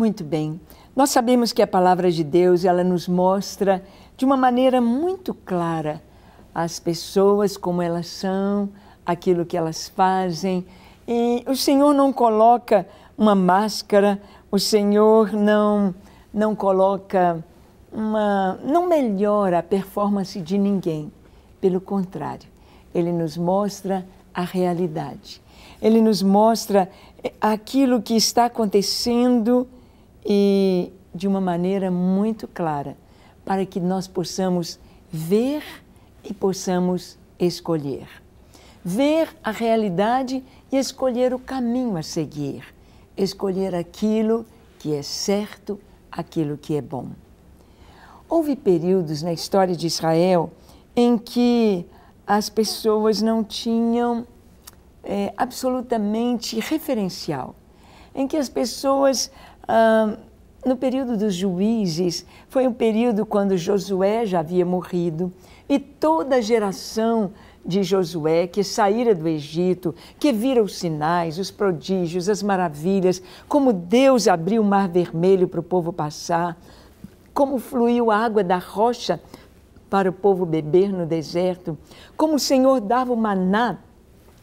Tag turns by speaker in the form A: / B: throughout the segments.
A: Muito bem. Nós sabemos que a palavra de Deus, ela nos mostra de uma maneira muito clara as pessoas, como elas são, aquilo que elas fazem. E o Senhor não coloca uma máscara, o Senhor não coloca não melhora a performance de ninguém. Pelo contrário, Ele nos mostra a realidade. Ele nos mostra aquilo que está acontecendo e de uma maneira muito clara, para que nós possamos ver e possamos escolher. Ver a realidade e escolher o caminho a seguir. Escolher aquilo que é certo, aquilo que é bom. Houve períodos na história de Israel em que as pessoas não tinham absolutamente referencial, em que as pessoas, no período dos juízes, foi um período quando Josué já havia morrido e toda a geração de Josué que saíra do Egito, que vira os sinais, os prodígios, as maravilhas, como Deus abriu o Mar Vermelho para o povo passar, como fluiu a água da rocha para o povo beber no deserto, como o Senhor dava o maná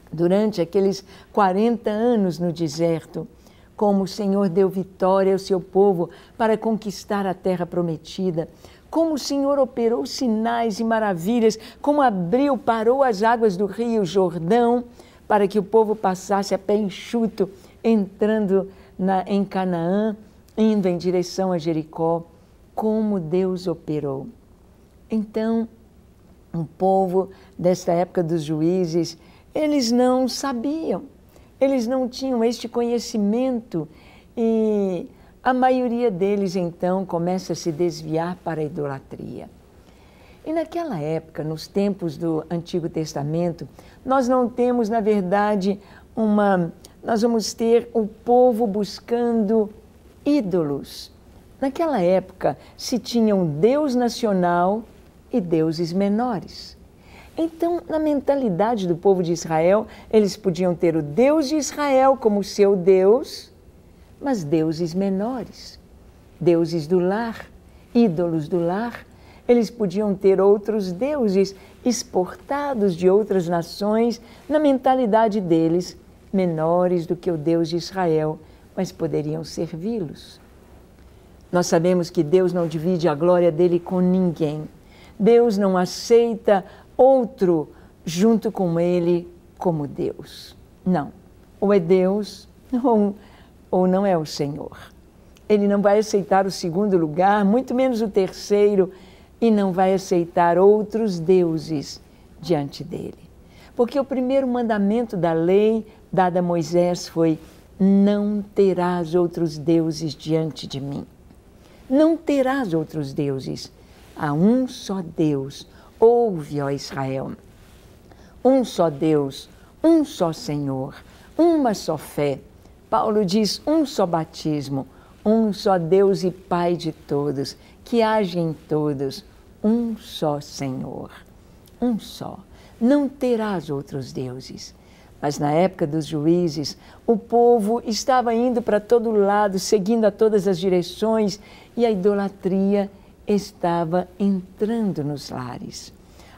A: durante aqueles 40 anos no deserto, como o Senhor deu vitória ao seu povo para conquistar a terra prometida, como o Senhor operou sinais e maravilhas, como parou as águas do rio Jordão para que o povo passasse a pé enxuto, entrando em Canaã, indo em direção a Jericó, como Deus operou. Então, o povo desta época dos juízes, eles não sabiam, eles não tinham este conhecimento e a maioria deles, então, começa a se desviar para a idolatria. E naquela época, nos tempos do Antigo Testamento, nós não temos, na verdade, nós vamos ter o povo buscando ídolos. Naquela época, se tinha um Deus nacional e deuses menores. Então, na mentalidade do povo de Israel, eles podiam ter o Deus de Israel como seu Deus, mas deuses menores, deuses do lar, ídolos do lar. Eles podiam ter outros deuses exportados de outras nações, na mentalidade deles, menores do que o Deus de Israel, mas poderiam servi-los. Nós sabemos que Deus não divide a glória dele com ninguém. Deus não aceita outro junto com ele como Deus. Não. Ou é Deus ou não é o Senhor. Ele não vai aceitar o segundo lugar, muito menos o terceiro, e não vai aceitar outros deuses diante dele. Porque o primeiro mandamento da lei dada a Moisés foi: não terás outros deuses diante de mim. Não terás outros deuses. Há um só Deus. Ouve, ó Israel. Um só Deus, um só Senhor, uma só fé. Paulo diz: um só batismo, um só Deus e Pai de todos, que age em todos, um só Senhor. Um só. Não terás outros deuses. Mas na época dos juízes, o povo estava indo para todo lado, seguindo a todas as direções, e a idolatria estava entrando nos lares.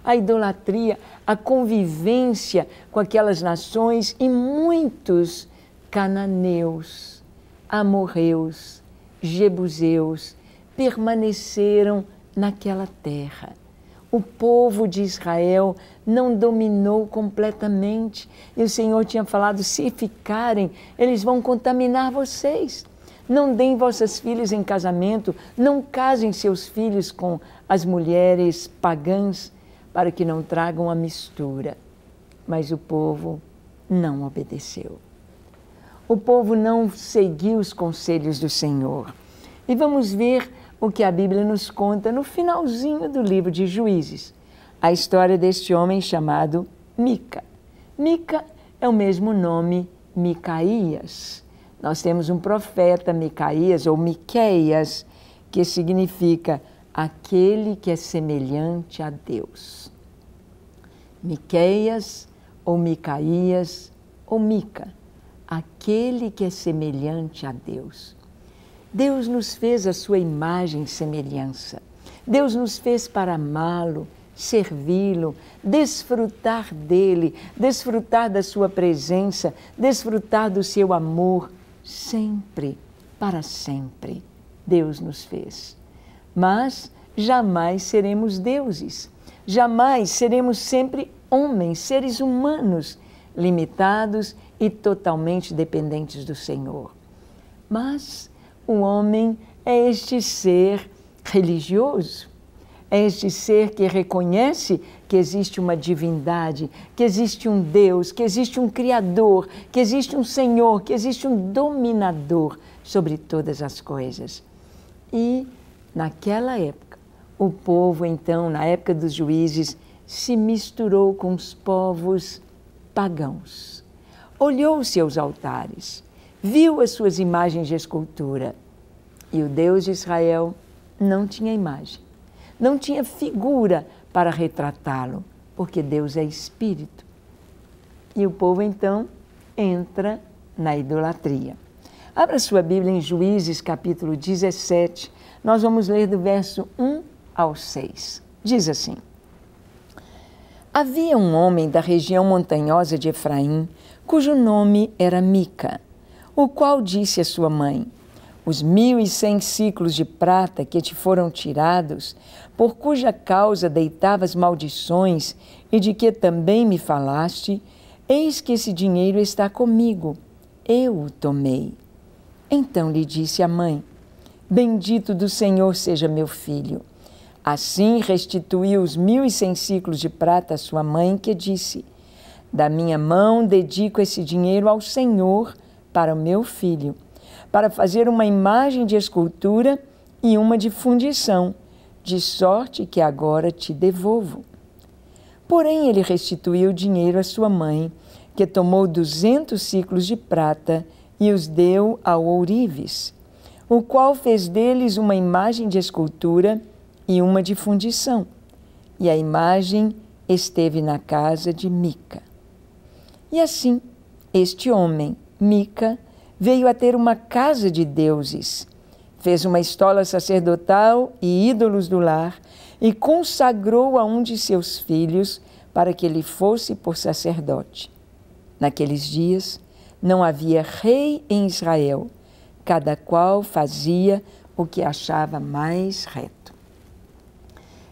A: A idolatria, a convivência com aquelas nações, e muitos cananeus, amorreus, jebuseus permaneceram naquela terra. O povo de Israel não dominou completamente. E o Senhor tinha falado: se ficarem, eles vão contaminar vocês. Não deem vossas filhas em casamento, não casem seus filhos com as mulheres pagãs, para que não tragam a mistura. Mas o povo não obedeceu. O povo não seguiu os conselhos do Senhor. E vamos ver o que a Bíblia nos conta no finalzinho do livro de Juízes. A história deste homem chamado Mica. Mica é o mesmo nome Micaías. Nós temos um profeta, Micaías, ou Miqueias, que significa aquele que é semelhante a Deus. Miqueias, ou Micaías, ou Mica, aquele que é semelhante a Deus. Deus nos fez a sua imagem e semelhança. Deus nos fez para amá-lo, servi-lo, desfrutar dele, desfrutar da sua presença, desfrutar do seu amor, sempre, para sempre. Deus nos fez. Mas jamais seremos deuses, jamais seremos sempre homens, seres humanos, limitados e totalmente dependentes do Senhor. Mas o homem é este ser religioso, é este ser que reconhece que existe uma divindade, que existe um Deus, que existe um Criador, que existe um Senhor, que existe um dominador sobre todas as coisas. E naquela época, o povo então, na época dos juízes, se misturou com os povos pagãos. Olhou os seus altares, viu as suas imagens de escultura. E o Deus de Israel não tinha imagem, não tinha figura para retratá-lo, porque Deus é espírito. E o povo então entra na idolatria. Abra sua Bíblia em Juízes, capítulo 17. Nós vamos ler do verso 1 ao 6. Diz assim: Havia um homem da região montanhosa de Efraim, cujo nome era Mica, o qual disse à sua mãe: Os 1.100 ciclos de prata que te foram tirados, por cuja causa deitavas maldições e de que também me falaste, eis que esse dinheiro está comigo, eu o tomei. Então lhe disse a mãe: Bendito do Senhor seja meu filho. Assim restituiu os 1.100 ciclos de prata à sua mãe, que disse: Da minha mão dedico esse dinheiro ao Senhor para o meu filho, para fazer uma imagem de escultura e uma de fundição, de sorte que agora te devolvo. Porém ele restituiu o dinheiro à sua mãe, que tomou 200 ciclos de prata e os deu ao ourives, o qual fez deles uma imagem de escultura e uma de fundição. E a imagem esteve na casa de Mica. E assim, este homem, Mica, veio a ter uma casa de deuses, fez uma estola sacerdotal e ídolos do lar, e consagrou a um de seus filhos para que ele fosse por sacerdote. Naqueles dias não havia rei em Israel, cada qual fazia o que achava mais reto.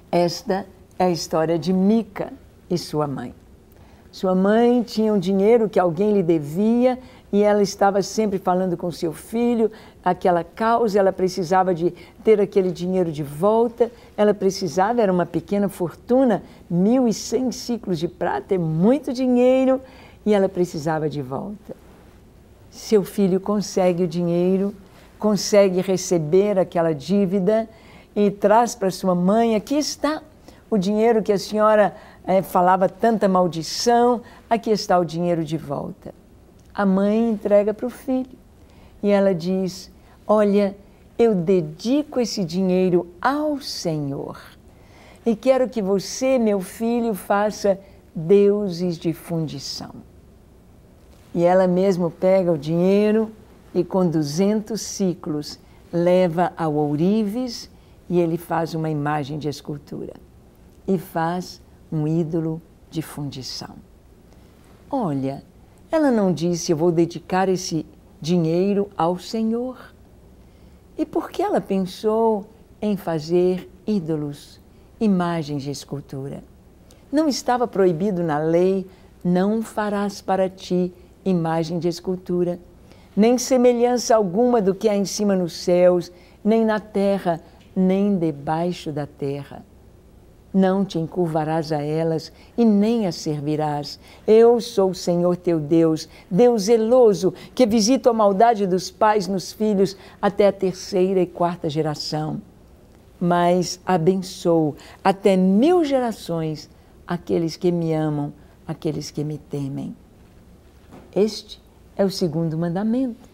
A: Esta é a história de Mica e sua mãe. Sua mãe tinha um dinheiro que alguém lhe devia e ela estava sempre falando com seu filho, aquela causa, ela precisava de ter aquele dinheiro de volta, ela precisava, era uma pequena fortuna, 1.100 ciclos de prata, é muito dinheiro, e ela precisava de volta. Seu filho consegue o dinheiro, consegue receber aquela dívida e traz para sua mãe: aqui está o dinheiro que a senhora falava tanta maldição, aqui está o dinheiro de volta. A mãe entrega para o filho e ela diz: olha, eu dedico esse dinheiro ao Senhor e quero que você, meu filho, faça deuses de fundição. E ela mesmo pega o dinheiro e com 200 ciclos leva ao ourives e ele faz uma imagem de escultura e faz um ídolo de fundição. Olha, ela não disse: eu vou dedicar esse dinheiro ao Senhor. E por que ela pensou em fazer ídolos, imagens de escultura? Não estava proibido na lei: não farás para ti imagem de escultura, nem semelhança alguma do que há em cima nos céus, nem na terra, nem debaixo da terra. Não te encurvarás a elas e nem as servirás. Eu sou o Senhor teu Deus, Deus zeloso, que visita a maldade dos pais nos filhos até a 3ª e 4ª geração. Mas abençoo até 1000 gerações aqueles que me amam, aqueles que me temem. Este é o 2º mandamento.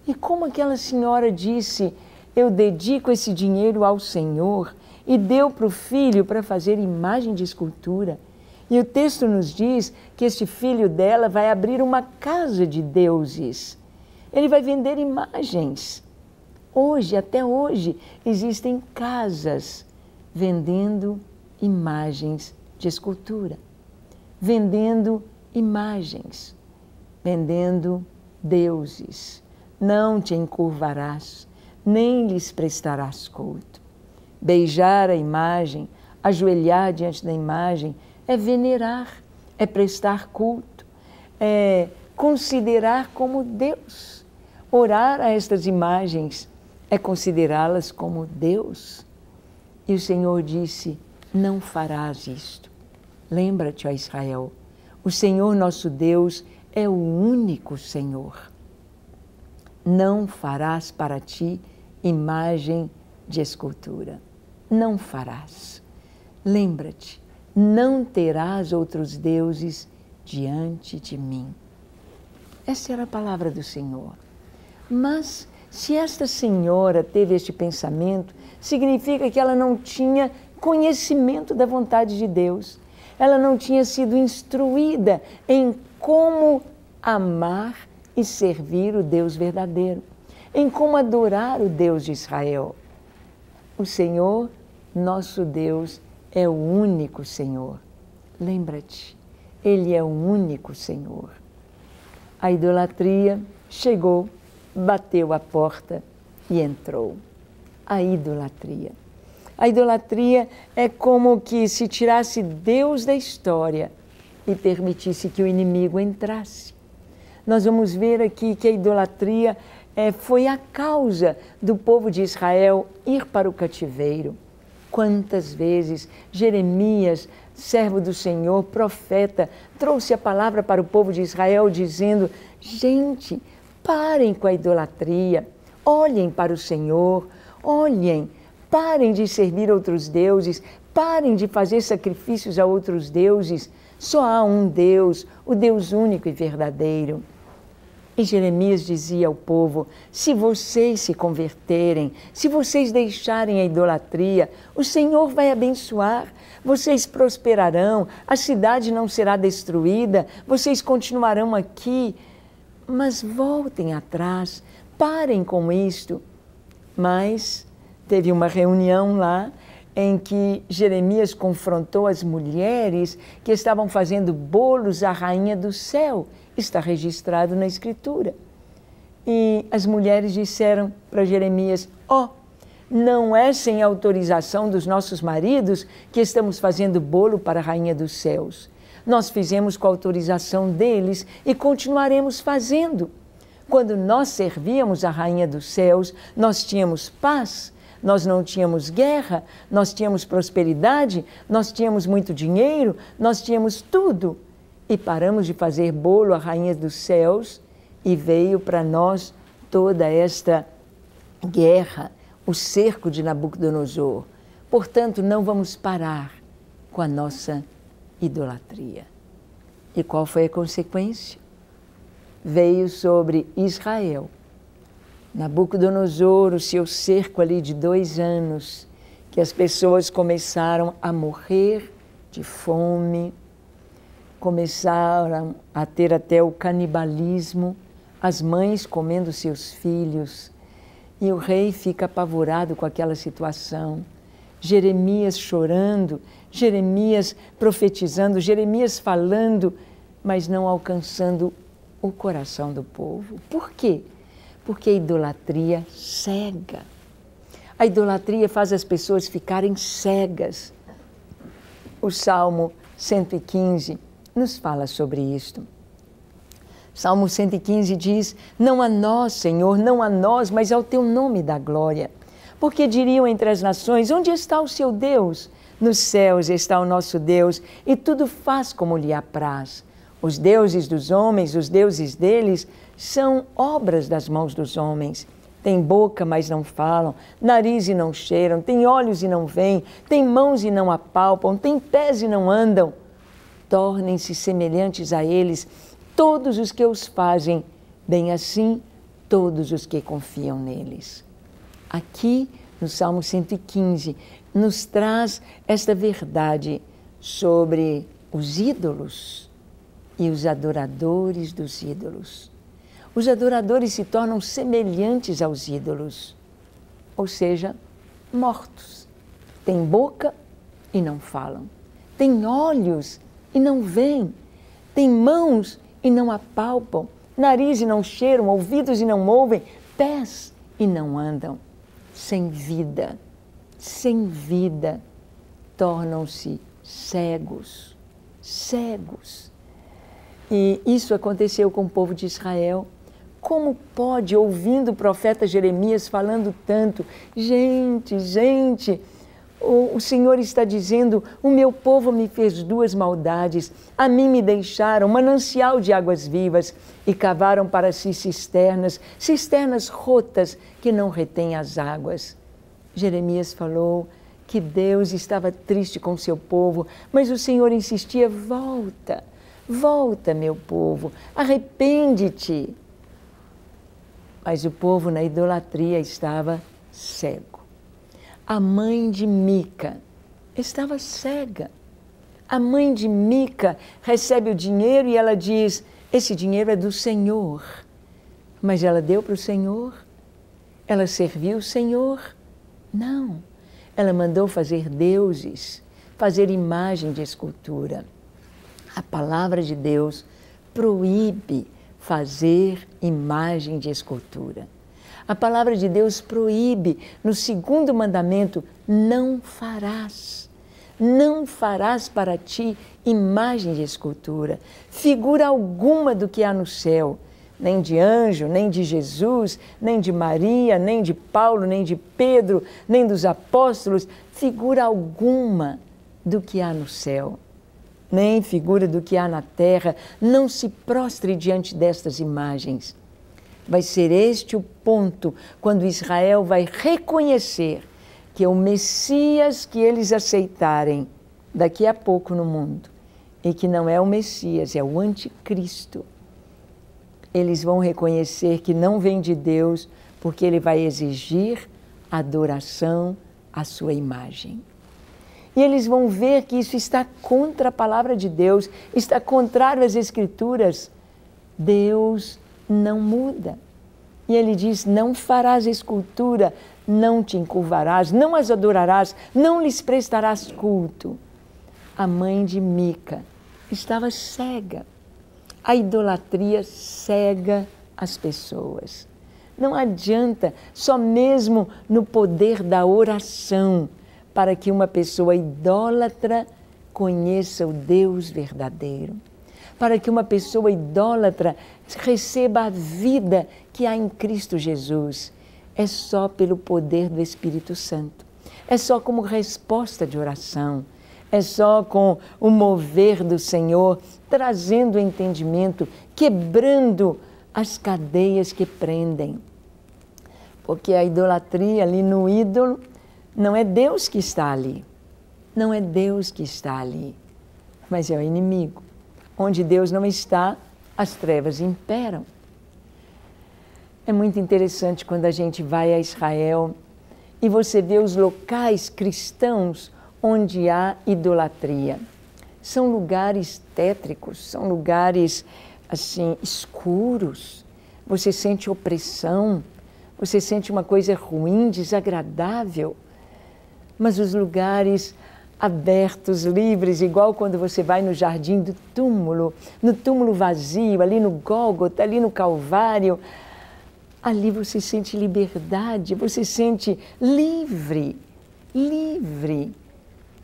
A: E como aquela senhora disse: eu dedico esse dinheiro ao Senhor, e deu para o filho para fazer imagem de escultura. E o texto nos diz que este filho dela vai abrir uma casa de deuses. Ele vai vender imagens. Hoje, até hoje, existem casas vendendo imagens de escultura, vendendo imagens, vendendo deuses. Não te encurvarás, nem lhes prestarás culto. Beijar a imagem, ajoelhar diante da imagem, é venerar, é prestar culto, é considerar como Deus. Orar a estas imagens é considerá-las como Deus. E o Senhor disse, não farás isto. Lembra-te, ó Israel, o Senhor nosso Deus é o único Senhor. Não farás para ti imagem de escultura. Não farás. Lembra-te, não terás outros deuses diante de mim. Essa era a palavra do Senhor. Mas, se esta senhora teve este pensamento, significa que ela não tinha conhecimento da vontade de Deus. Ela não tinha sido instruída em como amar e servir o Deus verdadeiro, em como adorar o Deus de Israel. O Senhor, nosso Deus, é o único Senhor. Lembra-te, Ele é o único Senhor. A idolatria chegou, bateu a porta e entrou. A idolatria. A idolatria é como que se tirasse Deus da história e permitisse que o inimigo entrasse. Nós vamos ver aqui que a idolatria foi a causa do povo de Israel ir para o cativeiro. Quantas vezes Jeremias, servo do Senhor, profeta, trouxe a palavra para o povo de Israel dizendo, gente, parem com a idolatria, olhem para o Senhor, olhem, parem de servir outros deuses, parem de fazer sacrifícios a outros deuses, só há um Deus, o Deus único e verdadeiro. E Jeremias dizia ao povo, se vocês se converterem, se vocês deixarem a idolatria, o Senhor vai abençoar, vocês prosperarão, a cidade não será destruída, vocês continuarão aqui, mas voltem atrás, parem com isto. Mas teve uma reunião lá em que Jeremias confrontou as mulheres que estavam fazendo bolos à rainha do céu. Está registrado na Escritura. E as mulheres disseram para Jeremias, não é sem autorização dos nossos maridos que estamos fazendo bolo para a rainha dos céus. Nós fizemos com a autorização deles e continuaremos fazendo. Quando nós servíamos a rainha dos céus, nós tínhamos paz, nós não tínhamos guerra, nós tínhamos prosperidade, nós tínhamos muito dinheiro, nós tínhamos tudo. E paramos de fazer bolo à rainha dos céus e veio para nós toda esta guerra, o cerco de Nabucodonosor. Portanto, não vamos parar com a nossa idolatria. E qual foi a consequência? Veio sobre Israel, Nabucodonosor, o seu cerco ali de 2 anos, que as pessoas começaram a morrer de fome, começaram a ter até o canibalismo, as mães comendo seus filhos, e o rei fica apavorado com aquela situação. Jeremias chorando, Jeremias profetizando, Jeremias falando, mas não alcançando o coração do povo. Por quê? Porque a idolatria cega. A idolatria faz as pessoas ficarem cegas. O Salmo 115 nos fala sobre isto. Salmo 115 diz, não a nós, Senhor, não a nós, mas ao teu nome dá glória. Porque diriam entre as nações, onde está o seu Deus? Nos céus está o nosso Deus, e tudo faz como lhe apraz. Os deuses dos homens, os deuses deles, são obras das mãos dos homens. Têm boca, mas não falam, nariz e não cheiram, têm olhos e não veem, têm mãos e não apalpam, têm pés e não andam. Tornem-se semelhantes a eles todos os que os fazem, bem assim todos os que confiam neles. Aqui, no Salmo 115, nos traz esta verdade sobre os ídolos e os adoradores dos ídolos. Os adoradores se tornam semelhantes aos ídolos. ou seja, mortos. Têm boca e não falam. Têm olhos e não veem. Têm mãos e não apalpam. Nariz e não cheiram, ouvidos e não ouvem, pés e não andam. Sem vida, tornam-se cegos. Cegos. E isso aconteceu com o povo de Israel. Como pode, ouvindo o profeta Jeremias falando tanto, gente, o Senhor está dizendo, o meu povo me fez duas maldades, a mim me deixaram manancial de águas vivas e cavaram para si cisternas rotas que não retêm as águas. Jeremias falou que Deus estava triste com seu povo, mas o Senhor insistia, volta, meu povo, arrepende-te. Mas o povo na idolatria estava cego. A mãe de Mica estava cega. A mãe de Mica recebe o dinheiro e ela diz, esse dinheiro é do Senhor. Mas ela deu para o Senhor? Ela serviu o Senhor? Não. Ela mandou fazer deuses, fazer imagem de escultura. A palavra de Deus proíbe fazer imagem de escultura. A palavra de Deus proíbe, no segundo mandamento, não farás. Não farás para ti imagem de escultura, figura alguma do que há no céu, nem de anjo, nem de Jesus, nem de Maria, nem de Paulo, nem de Pedro, nem dos apóstolos, figura alguma do que há no céu, nem figura do que há na terra. Não se prostre diante destas imagens. Vai ser este o ponto quando Israel vai reconhecer que o Messias que eles aceitarem daqui a pouco no mundo, e que não é o Messias, é o Anticristo, eles vão reconhecer que não vem de Deus, porque ele vai exigir adoração à sua imagem. E eles vão ver que isso está contra a palavra de Deus, está contrário às Escrituras. Deus não muda. E ele diz, não farás escultura, não te encurvarás, não as adorarás, não lhes prestarás culto. A mãe de Mica estava cega. A idolatria cega as pessoas. Não adianta, só mesmo no poder da oração, para que uma pessoa idólatra conheça o Deus verdadeiro. Para que uma pessoa idólatra receba a vida que há em Cristo Jesus. É só pelo poder do Espírito Santo. É só como resposta de oração. É só com o mover do Senhor, trazendo o entendimento, quebrando as cadeias que prendem. Porque a idolatria ali no ídolo, não é Deus que está ali. Não é Deus que está ali, mas é o inimigo. Onde Deus não está, as trevas imperam. É muito interessante quando a gente vai a Israel e você vê os locais cristãos onde há idolatria. São lugares tétricos, são lugares assim escuros. Você sente opressão, você sente uma coisa ruim, desagradável. Mas os lugares abertos, livres, igual quando você vai no jardim do túmulo, no túmulo vazio, ali no Gólgota, ali no Calvário, ali você sente liberdade, você sente livre, livre.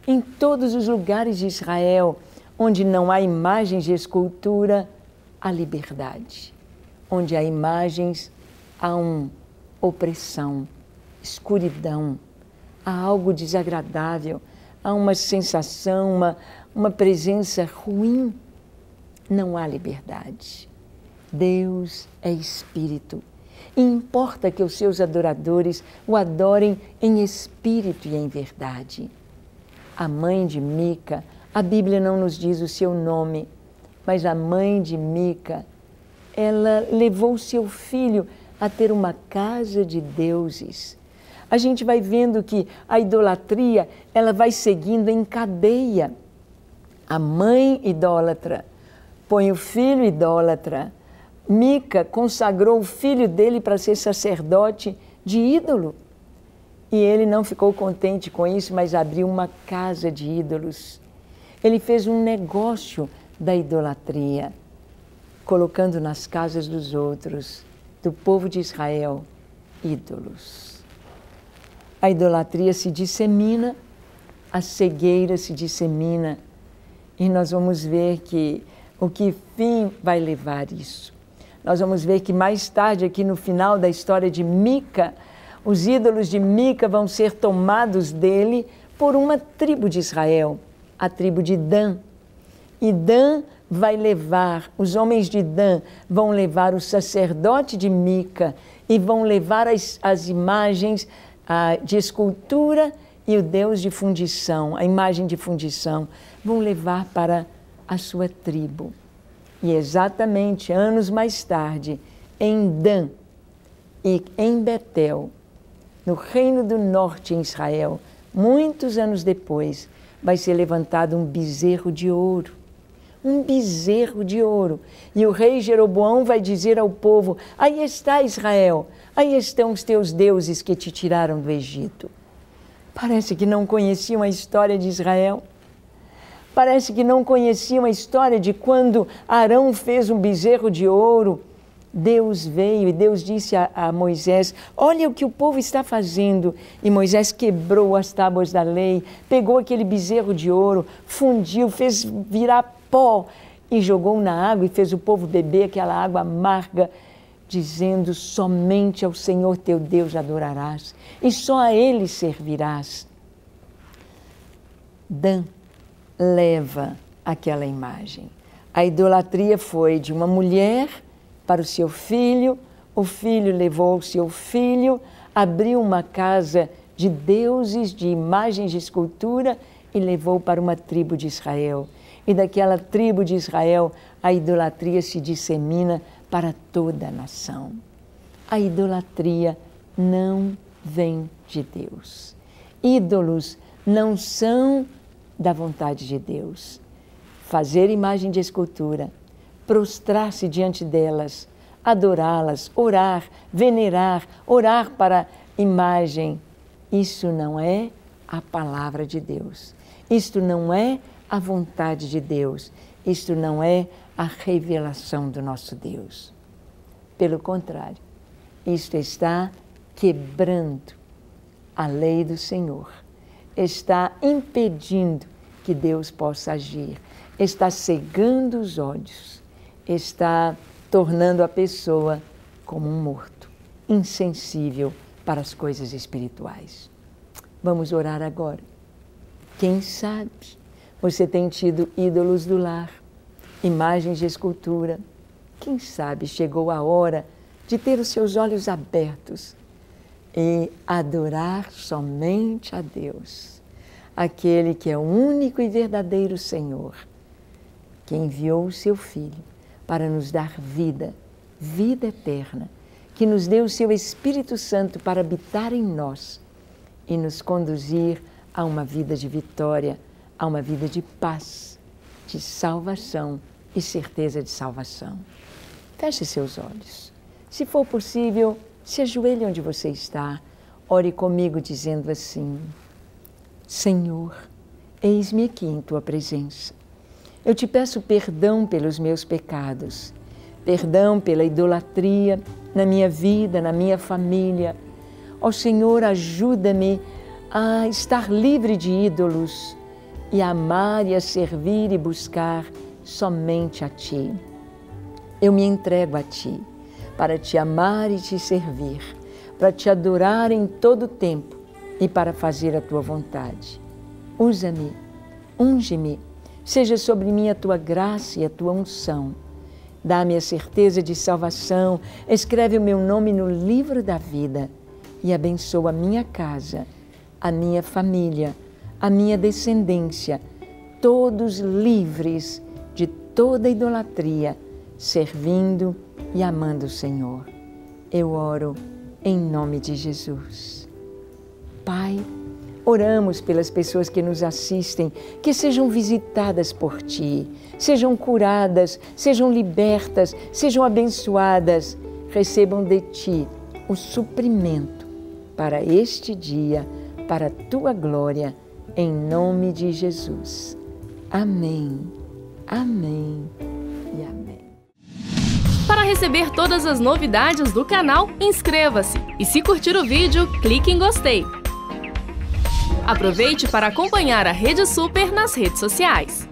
A: Em todos os lugares de Israel, onde não há imagens de escultura, há liberdade. Onde há imagens, há opressão, escuridão, há algo desagradável, há uma sensação, uma presença ruim. Não há liberdade. Deus é Espírito. E importa que os seus adoradores o adorem em espírito e em verdade. A mãe de Mica, a Bíblia não nos diz o seu nome, mas a mãe de Mica, ela levou seu filho a ter uma casa de deuses. A gente vai vendo que a idolatria, ela vai seguindo em cadeia. A mãe idólatra põe o filho idólatra. Mica consagrou o filho dele para ser sacerdote de ídolo. E ele não ficou contente com isso, mas abriu uma casa de ídolos. Ele fez um negócio da idolatria, colocando nas casas dos outros, do povo de Israel, ídolos. A idolatria se dissemina, a cegueira se dissemina, e nós vamos ver o que fim vai levar isso. Nós vamos ver que mais tarde, aqui no final da história de Mica, os ídolos de Mica vão ser tomados dele por uma tribo de Israel, a tribo de Dan. E Dan vai levar, os homens de Dan vão levar o sacerdote de Mica e vão levar as imagens de escultura e o deus de fundição, a imagem de fundição, vão levar para a sua tribo. E exatamente anos mais tarde, em Dan e em Betel, no Reino do Norte em Israel, muitos anos depois, vai ser levantado um bezerro de ouro. Um bezerro de ouro. E o rei Jeroboão vai dizer ao povo: aí está Israel, aí estão os teus deuses que te tiraram do Egito. Parece que não conheciam a história de Israel. Parece que não conheciam a história de quando Arão fez um bezerro de ouro. Deus veio e Deus disse a Moisés: olha o que o povo está fazendo. E Moisés quebrou as tábuas da lei, pegou aquele bezerro de ouro, fundiu, fez virar pó e jogou na água e fez o povo beber aquela água amarga, dizendo: somente ao Senhor teu Deus adorarás e só a Ele servirás. Dan leva aquela imagem. A idolatria foi de uma mulher para o seu filho, o filho levou o seu filho, abriu uma casa de deuses, de imagens de escultura e levou para uma tribo de Israel. E daquela tribo de Israel, a idolatria se dissemina para toda a nação. A idolatria não vem de Deus. Ídolos não são da vontade de Deus. Fazer imagem de escultura, prostrar-se diante delas, adorá-las, orar, venerar, orar para imagem, isso não é a palavra de Deus. Isto não é a vontade de Deus. Isto não é a revelação do nosso Deus. Pelo contrário, isto está quebrando a lei do Senhor. Está impedindo que Deus possa agir. Está cegando os olhos. Está tornando a pessoa como um morto, insensível para as coisas espirituais. Vamos orar agora. Quem sabe você tem tido ídolos do lar, imagens de escultura. Quem sabe chegou a hora de ter os seus olhos abertos e adorar somente a Deus, aquele que é o único e verdadeiro Senhor, que enviou o seu Filho para nos dar vida, vida eterna, que nos deu o seu Espírito Santo para habitar em nós e nos conduzir a uma vida de vitória, a uma vida de paz, de salvação e certeza de salvação. Feche seus olhos. Se for possível, se ajoelhe onde você está. Ore comigo dizendo assim: Senhor, eis-me aqui em Tua presença. Eu te peço perdão pelos meus pecados, perdão pela idolatria na minha vida, na minha família. Ó Senhor, ajuda-me a estar livre de ídolos e a amar e a servir e buscar somente a Ti. Eu me entrego a Ti para Te amar e Te servir, para Te adorar em todo o tempo e para fazer a Tua vontade. Usa-me, unge-me, seja sobre mim a Tua graça e a Tua unção. Dá-me a certeza de salvação, escreve o meu nome no livro da vida e abençoa a minha casa, a minha família, a minha descendência, todos livres de toda idolatria, servindo e amando o Senhor. Eu oro em nome de Jesus. Pai, oramos pelas pessoas que nos assistem, que sejam visitadas por Ti, sejam curadas, sejam libertas, sejam abençoadas, recebam de Ti o suprimento para este dia, para a tua glória, em nome de Jesus. Amém, amém e amém.
B: Para receber todas as novidades do canal, inscreva-se e, se curtir o vídeo, clique em gostei. Aproveite para acompanhar a Rede Super nas redes sociais.